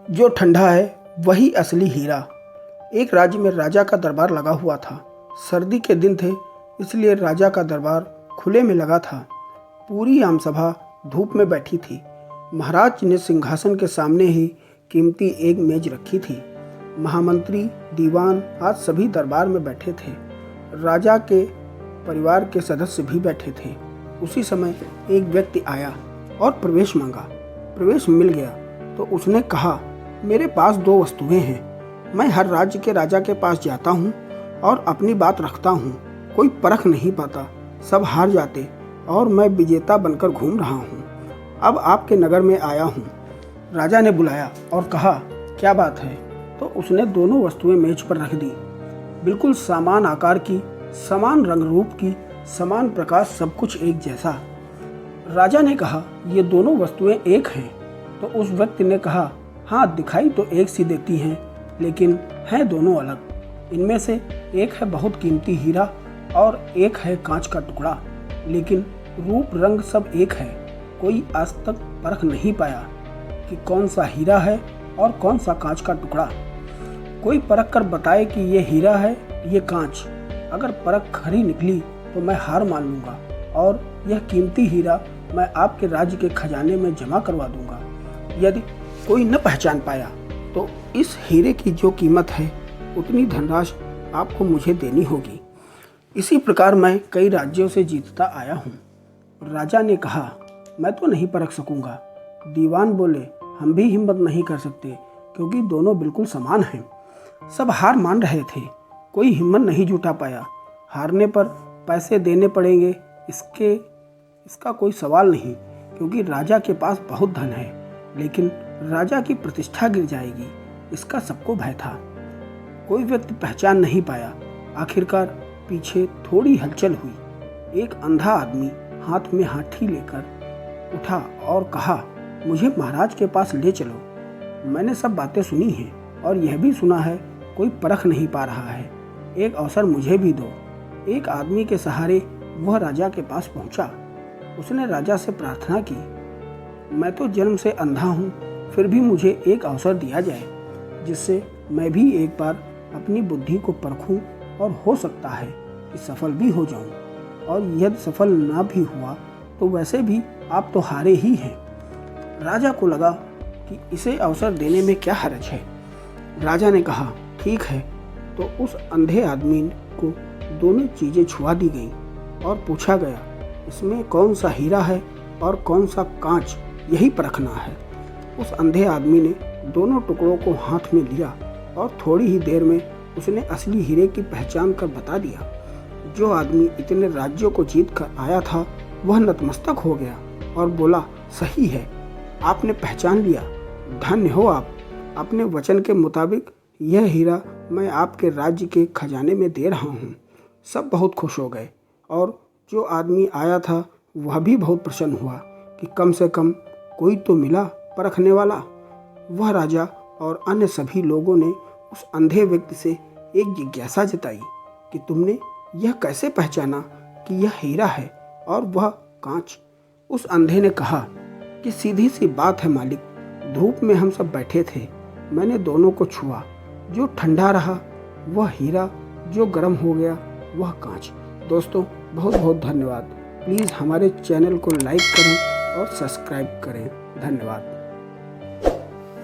जो ठंडा है वही असली हीरा। एक राज्य में राजा का दरबार लगा हुआ था। सर्दी के दिन थे, इसलिए राजा का दरबार खुले में लगा था। पूरी आमसभा धूप में बैठी थी। महाराज ने सिंहासन के सामने ही कीमती एक मेज रखी थी। महामंत्री, दीवान आज सभी दरबार में बैठे थे। राजा के परिवार के सदस्य भी बैठे थे। उसी समय एक व्यक्ति आया और प्रवेश मांगा। प्रवेश मिल गया तो उसने कहा, मेरे पास 2 वस्तुएं हैं। मैं हर राज्य के राजा के पास जाता हूँ और अपनी बात रखता हूँ। कोई परख नहीं पाता, सब हार जाते और मैं विजेता बनकर घूम रहा हूँ। अब आपके नगर में आया हूँ। राजा ने बुलाया और कहा, क्या बात है? तो उसने दोनों वस्तुएं मेज पर रख दी। बिल्कुल समान आकार की, समान रंग रूप की, समान प्रकाश, सब कुछ एक जैसा। राजा ने कहा, ये दोनों वस्तुएं एक हैं। तो उस व्यक्ति ने कहा, हाँ, दिखाई तो एक सी देती हैं, लेकिन हैं दोनों अलग। इनमें से एक है बहुत कीमती हीरा और एक है कांच का टुकड़ा, लेकिन रूप रंग सब एक है। कोई आज तक परख नहीं पाया कि कौन सा हीरा है और कौन सा कांच का टुकड़ा। कोई परख कर बताए कि ये हीरा है, ये कांच। अगर परख खरी निकली तो मैं हार मान लूँगा और यह कीमती हीरा मैं आपके राज्य के खजाने में जमा करवा दूँगा। यदि कोई न पहचान पाया तो इस हीरे की जो कीमत है उतनी धनराशि आपको मुझे देनी होगी। इसी प्रकार मैं कई राज्यों से जीतता आया हूँ। राजा ने कहा, मैं तो नहीं परख सकूँगा। दीवान बोले, हम भी हिम्मत नहीं कर सकते, क्योंकि दोनों बिल्कुल समान हैं। सब हार मान रहे थे, कोई हिम्मत नहीं जुटा पाया। हारने पर पैसे देने पड़ेंगे, इसका कोई सवाल नहीं, क्योंकि राजा के पास बहुत धन है, लेकिन राजा की प्रतिष्ठा गिर जाएगी, इसका सबको भय था। कोई व्यक्ति पहचान नहीं पाया। आखिरकार पीछे थोड़ी हलचल हुई। एक अंधा आदमी हाथ में हाथी लेकर उठा और कहा, मुझे महाराज के पास ले चलो। मैंने सब बातें सुनी हैं और यह भी सुना है कोई परख नहीं पा रहा है। एक अवसर मुझे भी दो। एक आदमी के सहारे वह राजा के पास पहुंचा। उसने राजा से प्रार्थना की, मैं तो जन्म से अंधा हूँ, फिर भी मुझे एक अवसर दिया जाए, जिससे मैं भी एक बार अपनी बुद्धि को परखूं और हो सकता है कि सफल भी हो जाऊं। और यदि सफल ना भी हुआ तो वैसे भी आप तो हारे ही हैं। राजा को लगा कि इसे अवसर देने में क्या हर्ज है। राजा ने कहा, ठीक है। तो उस अंधे आदमी को दोनों चीज़ें छुआ दी गईं और पूछा गया, इसमें कौन सा हीरा है और कौन सा कांच, यही परखना है। उस अंधे आदमी ने दोनों टुकड़ों को हाथ में लिया और थोड़ी ही देर में उसने असली हीरे की पहचान कर बता दिया। जो आदमी इतने राज्यों को जीत कर आया था वह नतमस्तक हो गया और बोला, सही है, आपने पहचान लिया, धन्य हो आप। अपने वचन के मुताबिक यह हीरा मैं आपके राज्य के खजाने में दे रहा हूँ। सब बहुत खुश हो गए और जो आदमी आया था वह भी बहुत प्रसन्न हुआ कि कम से कम कोई तो मिला परखने वाला। वह राजा और अन्य सभी लोगों ने उस अंधे व्यक्ति से एक जिज्ञासा जताई कि तुमने यह कैसे पहचाना कि यह हीरा है और वह कांच? उस अंधे ने कहा कि सीधी सी बात है मालिक, धूप में हम सब बैठे थे, मैंने दोनों को छुआ। जो ठंडा रहा वह हीरा, जो गर्म हो गया वह कांच। दोस्तों, बहुत बहुत धन्यवाद। प्लीज़ हमारे चैनल को लाइक करें और सब्सक्राइब करें। धन्यवाद।